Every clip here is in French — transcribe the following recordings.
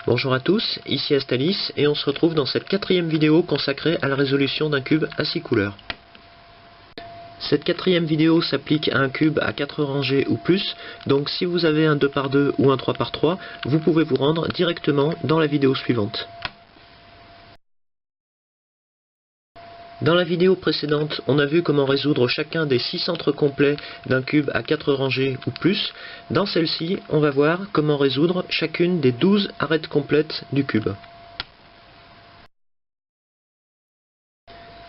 Bonjour à tous, ici Astalis et on se retrouve dans cette quatrième vidéo consacrée à la résolution d'un cube à 6 couleurs. Cette quatrième vidéo s'applique à un cube à 4 rangées ou plus, donc si vous avez un 2x2 ou un 3x3, vous pouvez vous rendre directement dans la vidéo suivante. Dans la vidéo précédente, on a vu comment résoudre chacun des 6 centres complets d'un cube à 4 rangées ou plus. Dans celle-ci, on va voir comment résoudre chacune des 12 arêtes complètes du cube.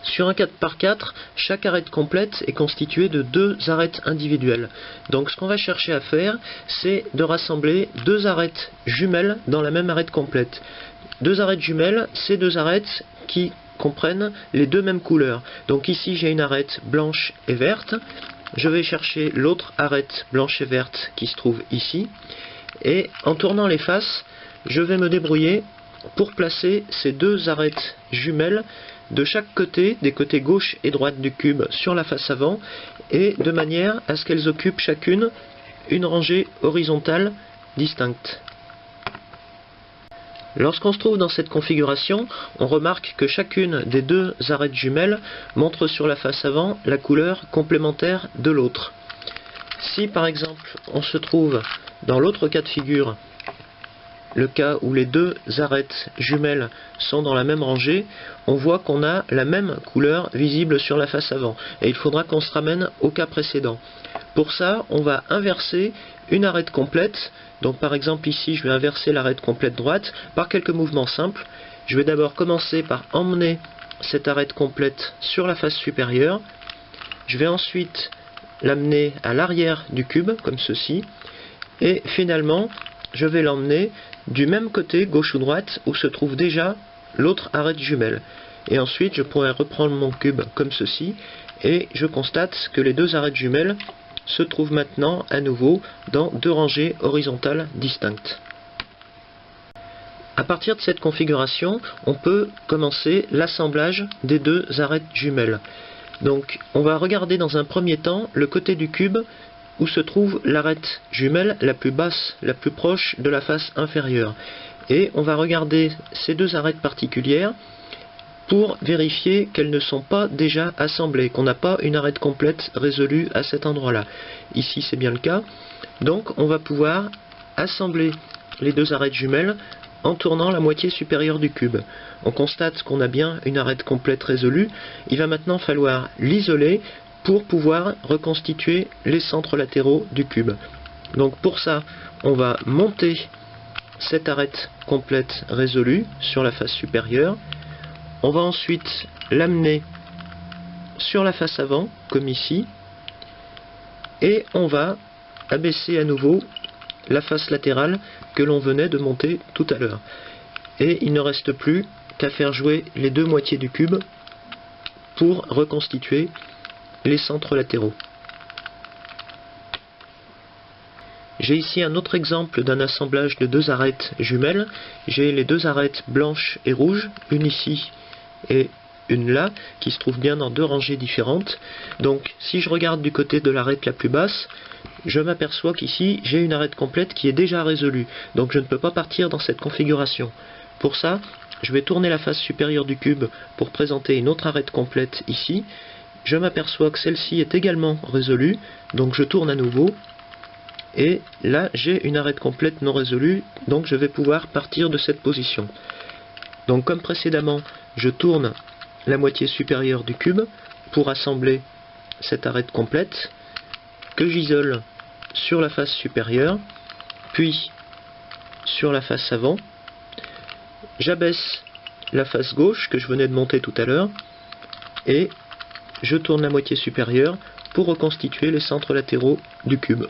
Sur un 4x4, chaque arête complète est constituée de 2 arêtes individuelles. Donc ce qu'on va chercher à faire, c'est de rassembler 2 arêtes jumelles dans la même arête complète. 2 arêtes jumelles, c'est 2 arêtes qui comprennent les 2 mêmes couleurs. Donc ici j'ai une arête blanche et verte. Je vais chercher l'autre arête blanche et verte qui se trouve ici. Et en tournant les faces, je vais me débrouiller pour placer ces 2 arêtes jumelles de chaque côté, des côtés gauche et droite du cube sur la face avant, et de manière à ce qu'elles occupent chacune une rangée horizontale distincte. Lorsqu'on se trouve dans cette configuration, on remarque que chacune des 2 arêtes jumelles montre sur la face avant la couleur complémentaire de l'autre. Si par exemple on se trouve dans l'autre cas de figure, le cas où les 2 arêtes jumelles sont dans la même rangée, on voit qu'on a la même couleur visible sur la face avant. Et il faudra qu'on se ramène au cas précédent. Pour ça, on va inverser une arête complète. Donc par exemple ici, je vais inverser l'arête complète droite par quelques mouvements simples. Je vais d'abord commencer par emmener cette arête complète sur la face supérieure. Je vais ensuite l'amener à l'arrière du cube, comme ceci. Et finalement, je vais l'emmener du même côté, gauche ou droite, où se trouve déjà l'autre arête jumelle. Et ensuite, je pourrais reprendre mon cube comme ceci, et je constate que les 2 arêtes jumelles se trouvent maintenant à nouveau dans 2 rangées horizontales distinctes. À partir de cette configuration, on peut commencer l'assemblage des 2 arêtes jumelles. Donc, on va regarder dans un premier temps le côté du cube où se trouve l'arête jumelle la plus basse, la plus proche de la face inférieure. Et on va regarder ces 2 arêtes particulières pour vérifier qu'elles ne sont pas déjà assemblées, qu'on n'a pas une arête complète résolue à cet endroit-là. Ici c'est bien le cas. Donc on va pouvoir assembler les 2 arêtes jumelles en tournant la moitié supérieure du cube. On constate qu'on a bien une arête complète résolue. Il va maintenant falloir l'isoler pour pouvoir reconstituer les centres latéraux du cube. Donc pour ça, on va monter cette arête complète résolue sur la face supérieure. On va ensuite l'amener sur la face avant, comme ici, et on va abaisser à nouveau la face latérale que l'on venait de monter tout à l'heure. Et il ne reste plus qu'à faire jouer les 2 moitiés du cube pour reconstituer les centres latéraux. J'ai ici un autre exemple d'un assemblage de 2 arêtes jumelles. J'ai les 2 arêtes blanches et rouges, une ici et une là, qui se trouvent bien dans 2 rangées différentes. Donc si je regarde du côté de l'arête la plus basse, je m'aperçois qu'ici j'ai une arête complète qui est déjà résolue. Donc je ne peux pas partir dans cette configuration. Pour ça, je vais tourner la face supérieure du cube pour présenter une autre arête complète ici. Je m'aperçois que celle-ci est également résolue, donc je tourne à nouveau, et là j'ai une arête complète non résolue, donc je vais pouvoir partir de cette position. Donc comme précédemment, je tourne la moitié supérieure du cube pour assembler cette arête complète, que j'isole sur la face supérieure, puis sur la face avant. J'abaisse la face gauche que je venais de monter tout à l'heure, et je tourne la moitié supérieure pour reconstituer les centres latéraux du cube.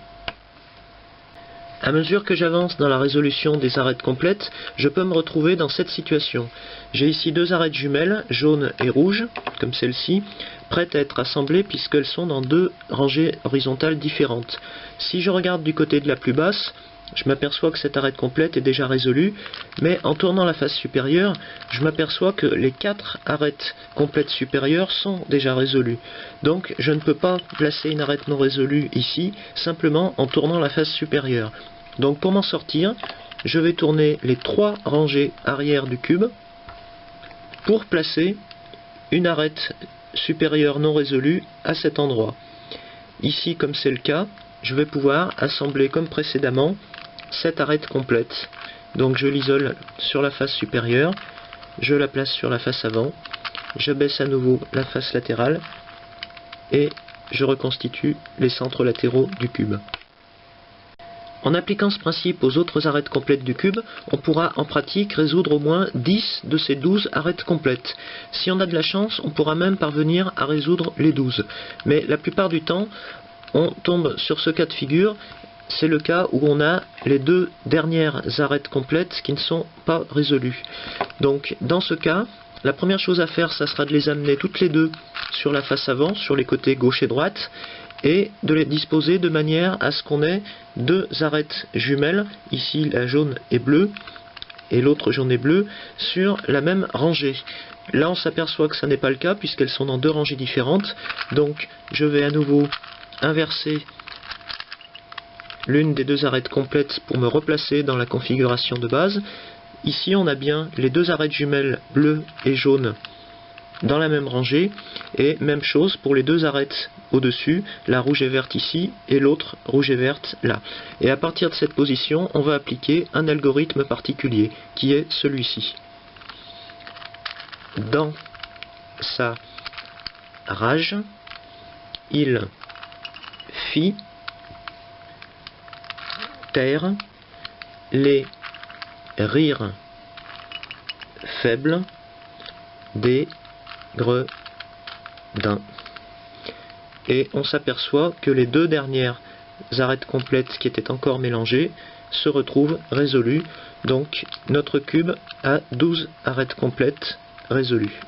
À mesure que j'avance dans la résolution des arêtes complètes, je peux me retrouver dans cette situation. J'ai ici 2 arêtes jumelles, jaunes et rouges, comme celle-ci, prêtes à être assemblées puisqu'elles sont dans 2 rangées horizontales différentes. Si je regarde du côté de la plus basse, je m'aperçois que cette arête complète est déjà résolue, mais en tournant la face supérieure, je m'aperçois que les 4 arêtes complètes supérieures sont déjà résolues. Donc je ne peux pas placer une arête non résolue ici, simplement en tournant la face supérieure. Donc pour m'en sortir, je vais tourner les 3 rangées arrière du cube pour placer une arête supérieure non résolue à cet endroit. Ici, comme c'est le cas, je vais pouvoir assembler comme précédemment cette arête complète. Donc je l'isole sur la face supérieure, je la place sur la face avant, j'abaisse à nouveau la face latérale et je reconstitue les centres latéraux du cube. En appliquant ce principe aux autres arêtes complètes du cube, on pourra en pratique résoudre au moins 10 de ces 12 arêtes complètes. Si on a de la chance, on pourra même parvenir à résoudre les 12. Mais la plupart du temps, on tombe sur ce cas de figure. C'est le cas où on a les 2 dernières arêtes complètes qui ne sont pas résolues. Donc dans ce cas, la première chose à faire, ça sera de les amener toutes les deux sur la face avant, sur les côtés gauche et droite, et de les disposer de manière à ce qu'on ait 2 arêtes jumelles, ici la jaune et bleue, et l'autre jaune et bleue, sur la même rangée. Là on s'aperçoit que ça n'est pas le cas, puisqu'elles sont dans 2 rangées différentes, donc je vais à nouveau inverser l'une des 2 arêtes complètes pour me replacer dans la configuration de base. Ici on a bien les 2 arêtes jumelles bleues et jaunes dans la même rangée, et même chose pour les 2 arêtes au-dessus, la rouge et verte ici et l'autre rouge et verte là. Et à partir de cette position, on va appliquer un algorithme particulier qui est celui-ci. Dans sa rage, il fit taire les rires faibles des gredins. Et on s'aperçoit que les 2 dernières arêtes complètes qui étaient encore mélangées se retrouvent résolues. Donc notre cube a 12 arêtes complètes résolues.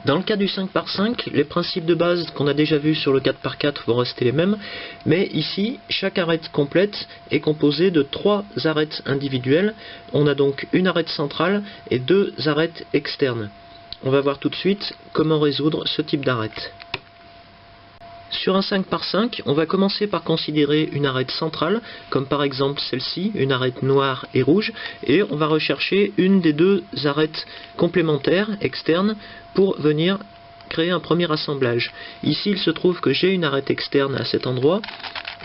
Dans le cas du 5 par 5, les principes de base qu'on a déjà vus sur le 4 par 4 vont rester les mêmes, mais ici, chaque arête complète est composée de 3 arêtes individuelles. On a donc une arête centrale et 2 arêtes externes. On va voir tout de suite comment résoudre ce type d'arête. Sur un 5 par 5, on va commencer par considérer une arête centrale, comme par exemple celle-ci, une arête noire et rouge, et on va rechercher une des 2 arêtes complémentaires, externes, pour venir créer un premier assemblage. Ici, il se trouve que j'ai une arête externe à cet endroit,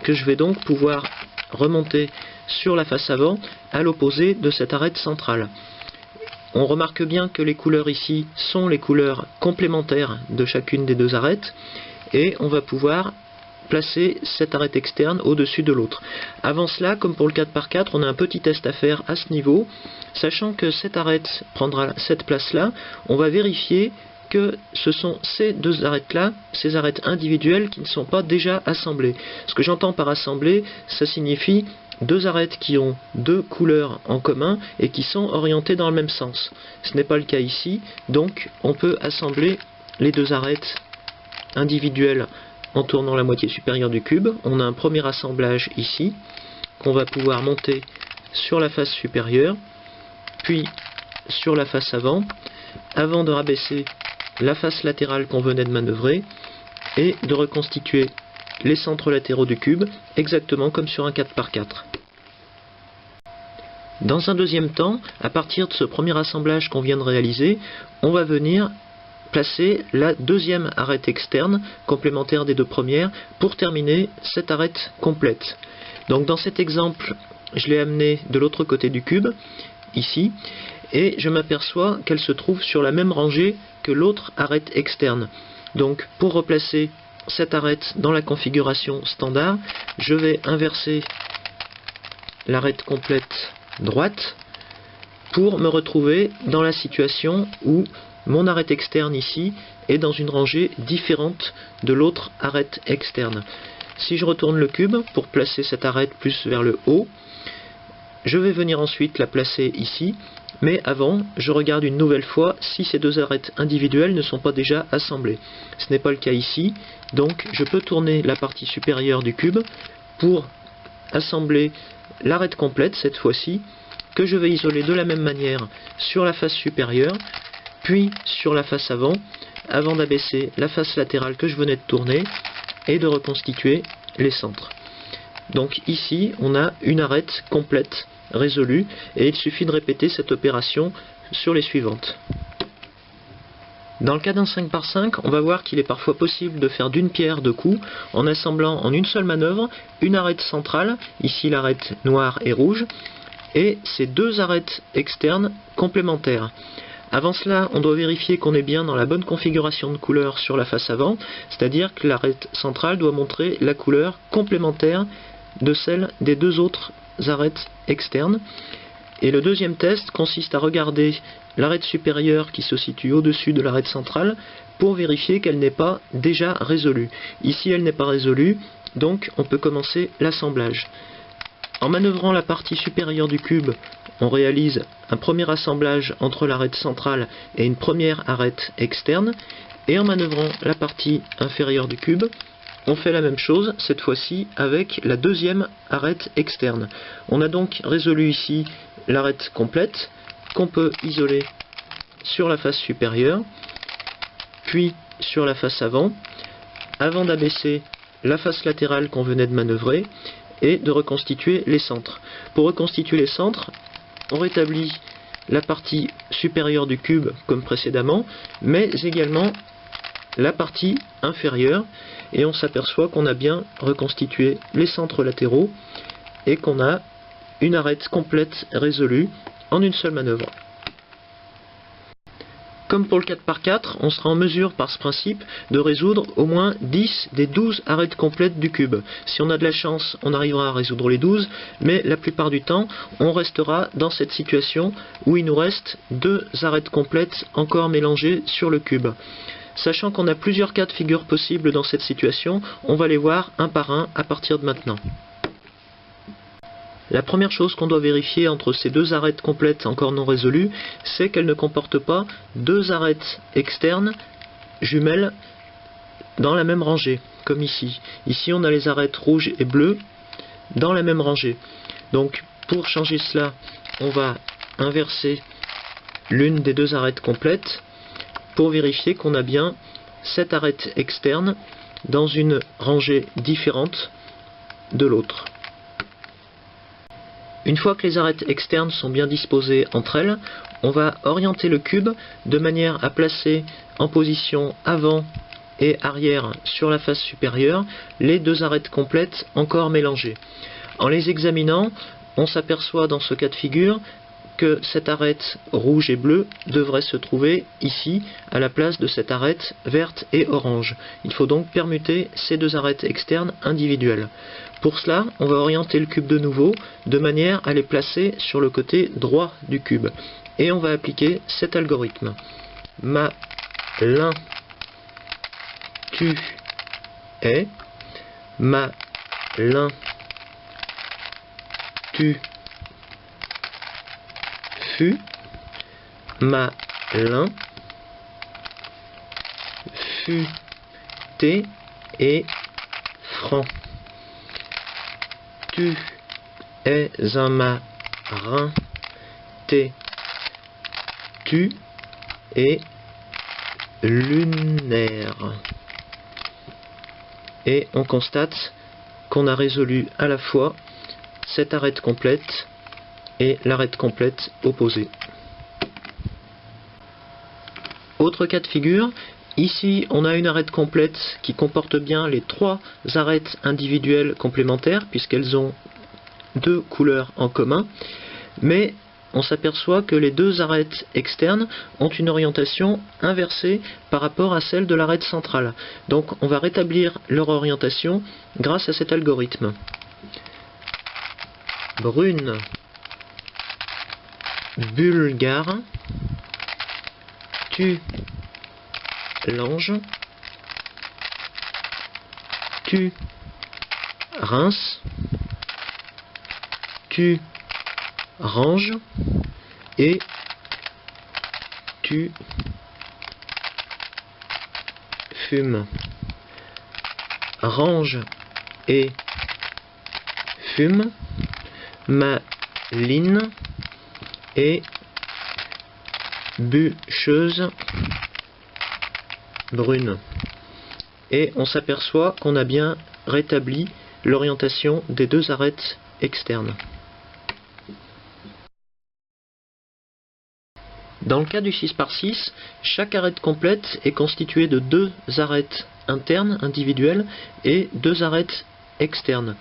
que je vais donc pouvoir remonter sur la face avant, à l'opposé de cette arête centrale. On remarque bien que les couleurs ici sont les couleurs complémentaires de chacune des 2 arêtes, et on va pouvoir placer cette arête externe au-dessus de l'autre. Avant cela, comme pour le 4 par 4, on a un petit test à faire à ce niveau. Sachant que cette arête prendra cette place-là, on va vérifier que ce sont ces 2 arêtes-là, ces arêtes individuelles, qui ne sont pas déjà assemblées. Ce que j'entends par assembler, ça signifie 2 arêtes qui ont 2 couleurs en commun et qui sont orientées dans le même sens. Ce n'est pas le cas ici, donc on peut assembler les 2 arêtes individuelles en tournant la moitié supérieure du cube. On a un premier assemblage ici qu'on va pouvoir monter sur la face supérieure, puis sur la face avant de rabaisser la face latérale qu'on venait de manœuvrer et de reconstituer les centres latéraux du cube exactement comme sur un 4 par 4. Dans un deuxième temps, à partir de ce premier assemblage qu'on vient de réaliser, on va venir placer la 2e arête externe, complémentaire des 2 premières, pour terminer cette arête complète. Donc dans cet exemple, je l'ai amenée de l'autre côté du cube, ici, et je m'aperçois qu'elle se trouve sur la même rangée que l'autre arête externe. Donc pour replacer cette arête dans la configuration standard, je vais inverser l'arête complète droite pour me retrouver dans la situation où mon arête externe ici est dans une rangée différente de l'autre arête externe. Si je retourne le cube pour placer cette arête plus vers le haut, je vais venir ensuite la placer ici, mais avant, je regarde une nouvelle fois si ces 2 arêtes individuelles ne sont pas déjà assemblées. Ce n'est pas le cas ici, donc je peux tourner la partie supérieure du cube pour assembler l'arête complète cette fois-ci, que je vais isoler de la même manière sur la face supérieure, puis sur la face avant d'abaisser la face latérale que je venais de tourner et de reconstituer les centres. Donc ici, on a une arête complète résolue et il suffit de répéter cette opération sur les suivantes. Dans le cas d'un 5 par 5, on va voir qu'il est parfois possible de faire d'une pierre deux coups en assemblant en une seule manœuvre une arête centrale, ici l'arête noire et rouge, et ces deux arêtes externes complémentaires. Avant cela, on doit vérifier qu'on est bien dans la bonne configuration de couleur sur la face avant, c'est-à-dire que l'arête centrale doit montrer la couleur complémentaire de celle des deux autres arêtes externes. Et le deuxième test consiste à regarder l'arête supérieure qui se situe au-dessus de l'arête centrale pour vérifier qu'elle n'est pas déjà résolue. Ici, elle n'est pas résolue, donc on peut commencer l'assemblage. En manœuvrant la partie supérieure du cube, on réalise un premier assemblage entre l'arête centrale et une première arête externe, et en manœuvrant la partie inférieure du cube, on fait la même chose, cette fois-ci avec la deuxième arête externe. On a donc résolu ici l'arête complète, qu'on peut isoler sur la face supérieure, puis sur la face avant d'abaisser la face latérale qu'on venait de manœuvrer, et de reconstituer les centres. Pour reconstituer les centres, on rétablit la partie supérieure du cube comme précédemment, mais également la partie inférieure, et on s'aperçoit qu'on a bien reconstitué les centres latéraux et qu'on a une arête complète résolue en une seule manœuvre. Comme pour le 4 par 4, on sera en mesure par ce principe de résoudre au moins 10 des 12 arêtes complètes du cube. Si on a de la chance, on arrivera à résoudre les 12, mais la plupart du temps, on restera dans cette situation où il nous reste 2 arêtes complètes encore mélangées sur le cube. Sachant qu'on a plusieurs cas de figure possibles dans cette situation, on va les voir un par un à partir de maintenant. La première chose qu'on doit vérifier entre ces deux arêtes complètes encore non résolues, c'est qu'elles ne comportent pas deux arêtes externes jumelles dans la même rangée, comme ici. Ici on a les arêtes rouges et bleues dans la même rangée. Donc pour changer cela, on va inverser l'une des deux arêtes complètes pour vérifier qu'on a bien cette arête externe dans une rangée différente de l'autre. Une fois que les arêtes externes sont bien disposées entre elles, on va orienter le cube de manière à placer en position avant et arrière sur la face supérieure les deux arêtes complètes encore mélangées. En les examinant, on s'aperçoit dans ce cas de figure que cette arête rouge et bleue devrait se trouver ici à la place de cette arête verte et orange. Il faut donc permuter ces deux arêtes externes individuelles. Pour cela, on va orienter le cube de nouveau de manière à les placer sur le côté droit du cube. Et on va appliquer cet algorithme. Malin tu es, malin tu fus, malin fut t'es et franc. Tu es un marin, t'es tu es lunaire. Et on constate qu'on a résolu à la fois cette arête complète et l'arête complète opposée. Autre cas de figure, ici on a une arête complète qui comporte bien les trois arêtes individuelles complémentaires puisqu'elles ont deux couleurs en commun, mais on s'aperçoit que les deux arêtes externes ont une orientation inversée par rapport à celle de l'arête centrale. Donc on va rétablir leur orientation grâce à cet algorithme. Brune, bulgare, tu l'ange, tu rince, tu range et tu fumes. Range et fume, maline et bûcheuse brune. Et on s'aperçoit qu'on a bien rétabli l'orientation des deux arêtes externes. Dans le cas du 6 par 6, chaque arête complète est constituée de deux arêtes internes individuelles et deux arêtes externes.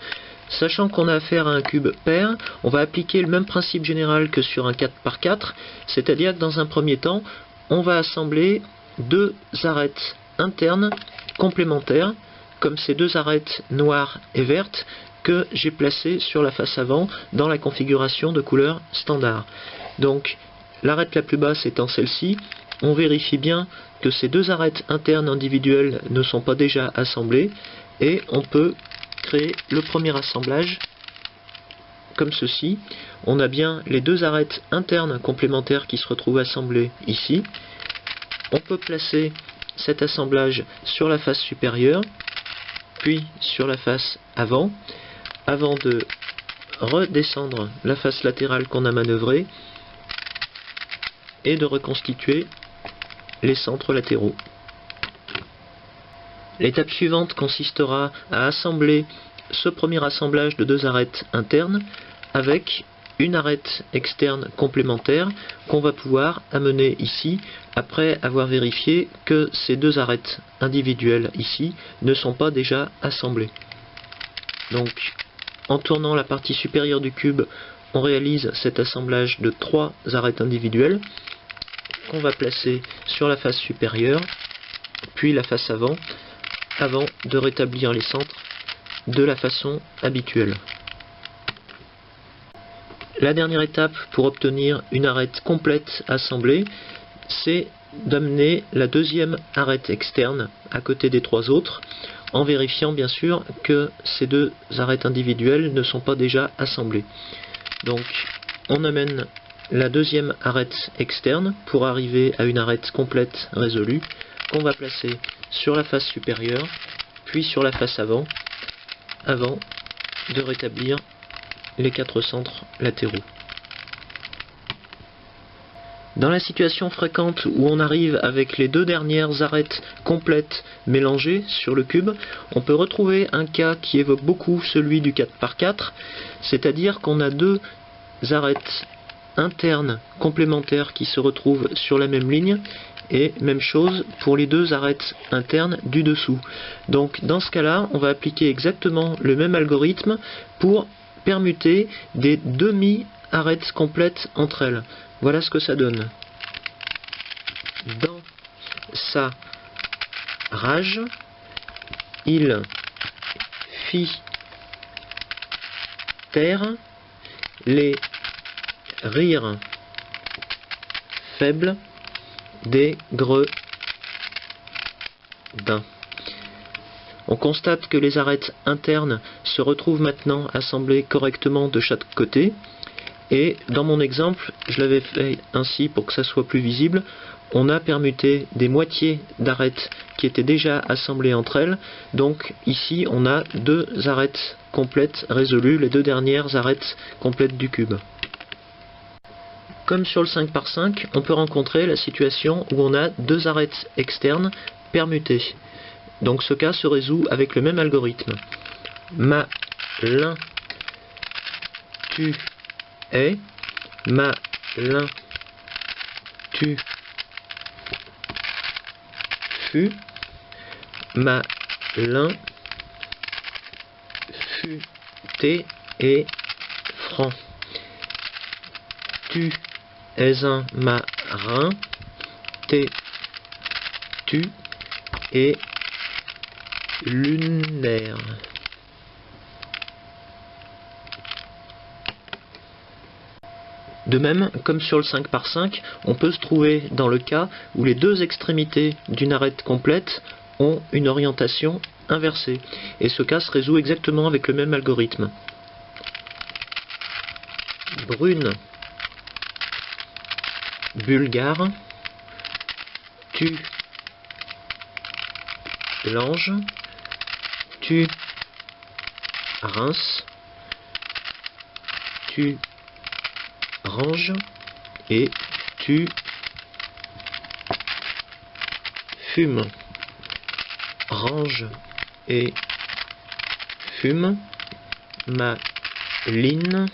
Sachant qu'on a affaire à un cube pair, on va appliquer le même principe général que sur un 4 par 4, c'est-à-dire que dans un premier temps, on va assembler deux arêtes internes complémentaires, comme ces deux arêtes noires et vertes que j'ai placées sur la face avant dans la configuration de couleur standard. Donc, l'arête la plus basse étant celle-ci, on vérifie bien que ces deux arêtes internes individuelles ne sont pas déjà assemblées et on peut créer le premier assemblage comme ceci. On a bien les deux arêtes internes complémentaires qui se retrouvent assemblées ici. On peut placer cet assemblage sur la face supérieure, puis sur la face avant, avant de redescendre la face latérale qu'on a manœuvrée et de reconstituer les centres latéraux. L'étape suivante consistera à assembler ce premier assemblage de deux arêtes internes avec une arête externe complémentaire qu'on va pouvoir amener ici après avoir vérifié que ces deux arêtes individuelles ici ne sont pas déjà assemblées. Donc en tournant la partie supérieure du cube, on réalise cet assemblage de trois arêtes individuelles qu'on va placer sur la face supérieure, puis la face avant, avant de rétablir les centres de la façon habituelle. La dernière étape pour obtenir une arête complète assemblée, c'est d'amener la deuxième arête externe à côté des trois autres, en vérifiant bien sûr que ces deux arêtes individuelles ne sont pas déjà assemblées. Donc on amène la deuxième arête externe pour arriver à une arête complète résolue qu'on va placer sur la face supérieure, puis sur la face avant, avant de rétablir les quatre centres latéraux. Dans la situation fréquente où on arrive avec les deux dernières arêtes complètes mélangées sur le cube, on peut retrouver un cas qui évoque beaucoup celui du 4 par 4, c'est-à-dire qu'on a deux arêtes internes complémentaires qui se retrouvent sur la même ligne, et même chose pour les deux arêtes internes du dessous. Donc dans ce cas-là, on va appliquer exactement le même algorithme pour permuter des demi-arêtes complètes entre elles. Voilà ce que ça donne. Dans sa rage, il fit taire les rires faibles des gredins. On constate que les arêtes internes se retrouvent maintenant assemblées correctement de chaque côté, et dans mon exemple, je l'avais fait ainsi pour que ça soit plus visible. On a permuté des moitiés d'arêtes qui étaient déjà assemblées entre elles, donc ici on a deux arêtes complètes résolues, les deux dernières arêtes complètes du cube. Comme sur le 5 par 5, on peut rencontrer la situation où on a deux arêtes externes permutées. Donc ce cas se résout avec le même algorithme. Malin tu es, malin tu fus, malin fut et franc. Tu es un marin, tu es lunaire. De même, comme sur le 5 par 5, on peut se trouver dans le cas où les deux extrémités d'une arête complète ont une orientation inversée. Et ce cas se résout exactement avec le même algorithme. Brune, bulgare, tu, lange, tu, rince, tu, range et tu fumes. Range et fume. maline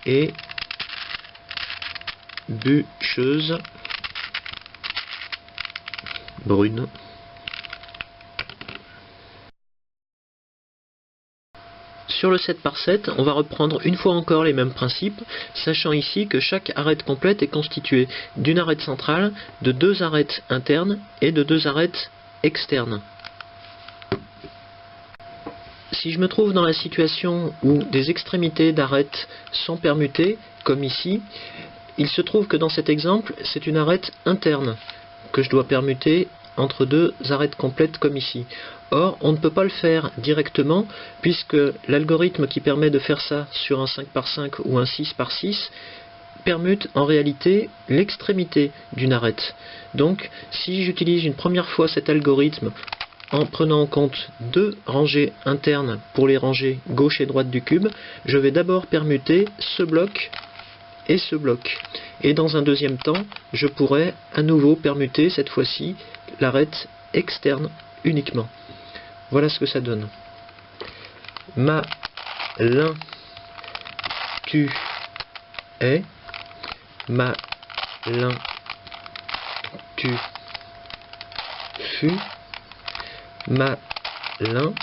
et bûcheuse brune. Sur le 7 par 7, on va reprendre une fois encore les mêmes principes, sachant ici que chaque arête complète est constituée d'une arête centrale, de 2 arêtes internes et de 2 arêtes externes. Si je me trouve dans la situation où des extrémités d'arêtes sont permutées, comme ici, il se trouve que dans cet exemple, c'est une arête interne que je dois permuter entre 2 arêtes complètes comme ici. Or, on ne peut pas le faire directement puisque l'algorithme qui permet de faire ça sur un 5 par 5 ou un 6 par 6 permute en réalité l'extrémité d'une arête. Donc, si j'utilise une première fois cet algorithme en prenant en compte 2 rangées internes pour les rangées gauche et droite du cube, je vais d'abord permuter ce bloc et ce bloc. Et dans un deuxième temps, je pourrais à nouveau permuter cette fois-ci l'arête externe uniquement. Voilà ce que ça donne. Malin tu es, malin tu fus, malin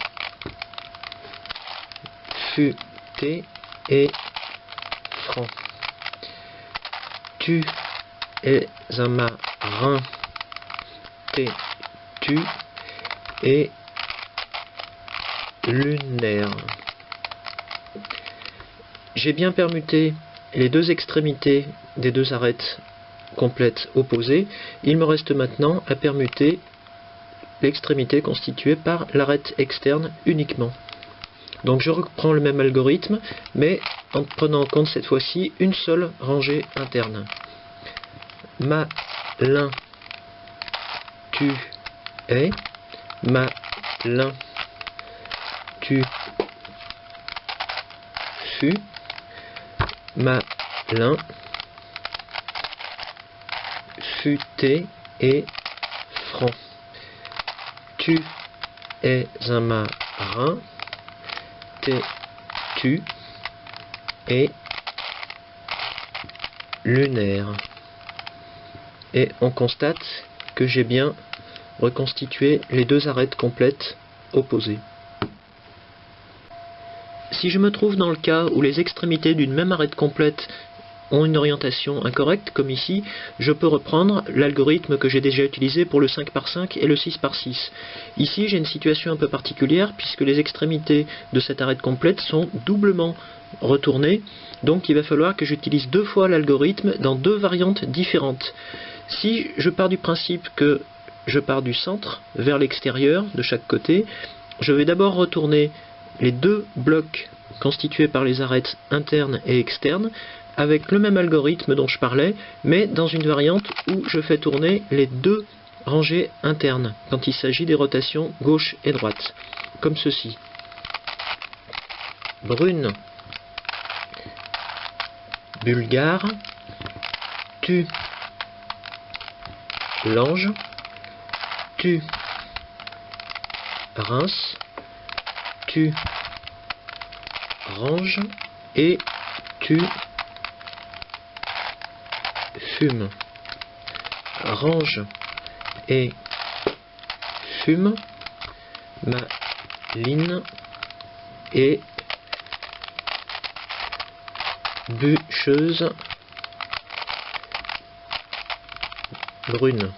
futé et franc. Tu es un marin têtu et lunaire. J'ai bien permuté les 2 extrémités des 2 arêtes complètes opposées. Il me reste maintenant à permuter l'extrémité constituée par l'arête externe uniquement. Donc je reprends le même algorithme, mais en prenant en compte cette fois-ci une seule rangée interne. Malin tu es, malin tu fus, malin futé et franc. Tu es un marin têtu et lunaire. Et on constate que j'ai bien reconstitué les 2 arêtes complètes opposées. Si je me trouve dans le cas où les extrémités d'une même arête complète ont une orientation incorrecte, comme ici, je peux reprendre l'algorithme que j'ai déjà utilisé pour le 5 par 5 et le 6 par 6. Ici, j'ai une situation un peu particulière puisque les extrémités de cette arête complète sont doublement retournées, donc il va falloir que j'utilise 2 fois l'algorithme dans 2 variantes différentes. Si je pars du principe que je pars du centre vers l'extérieur de chaque côté, je vais d'abord retourner les 2 blocs constitués par les arêtes internes et externes avec le même algorithme dont je parlais, mais dans une variante où je fais tourner les 2 rangées internes quand il s'agit des rotations gauche et droite, comme ceci. Brune, bulgare, tu, l'ange, tu, Reims, tu, range et tu fume. Range et fume, maline et bûcheuse brune.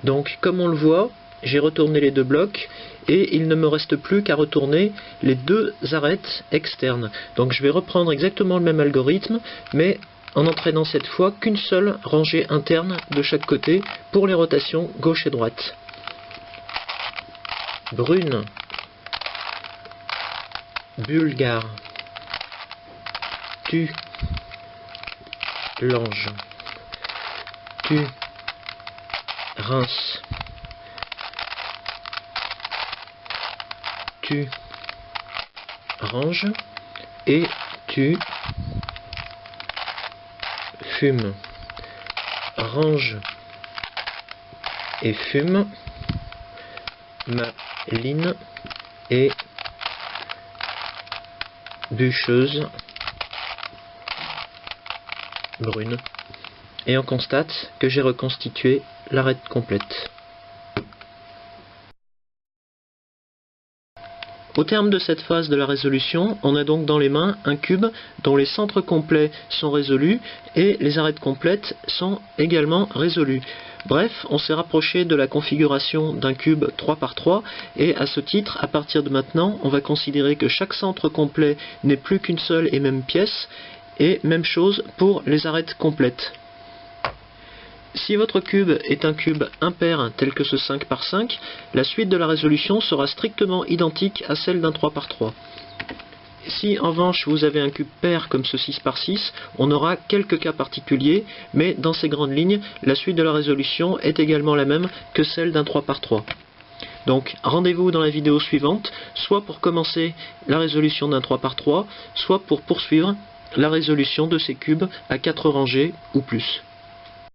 Donc comme on le voit, j'ai retourné les 2 blocs et il ne me reste plus qu'à retourner les 2 arêtes externes. Donc je vais reprendre exactement le même algorithme, mais en entraînant cette fois qu'une seule rangée interne de chaque côté pour les rotations gauche et droite. Brune, bulgare, tu, l'ange, tu, Reims, tu, range et tu fume. Range et fume, maline et bûcheuse brune. Et on constate que j'ai reconstitué l'arête complète. Au terme de cette phase de la résolution, on a donc dans les mains un cube dont les centres complets sont résolus et les arêtes complètes sont également résolues. Bref, on s'est rapproché de la configuration d'un cube 3 par 3 et à ce titre, à partir de maintenant, on va considérer que chaque centre complet n'est plus qu'une seule et même pièce, et même chose pour les arêtes complètes. Si votre cube est un cube impair tel que ce 5 par 5, la suite de la résolution sera strictement identique à celle d'un 3 par 3. Si en revanche vous avez un cube pair comme ce 6 par 6, on aura quelques cas particuliers, mais dans ces grandes lignes, la suite de la résolution est également la même que celle d'un 3 par 3. Donc rendez-vous dans la vidéo suivante, soit pour commencer la résolution d'un 3 par 3, soit pour poursuivre la résolution de ces cubes à 4 rangées ou plus.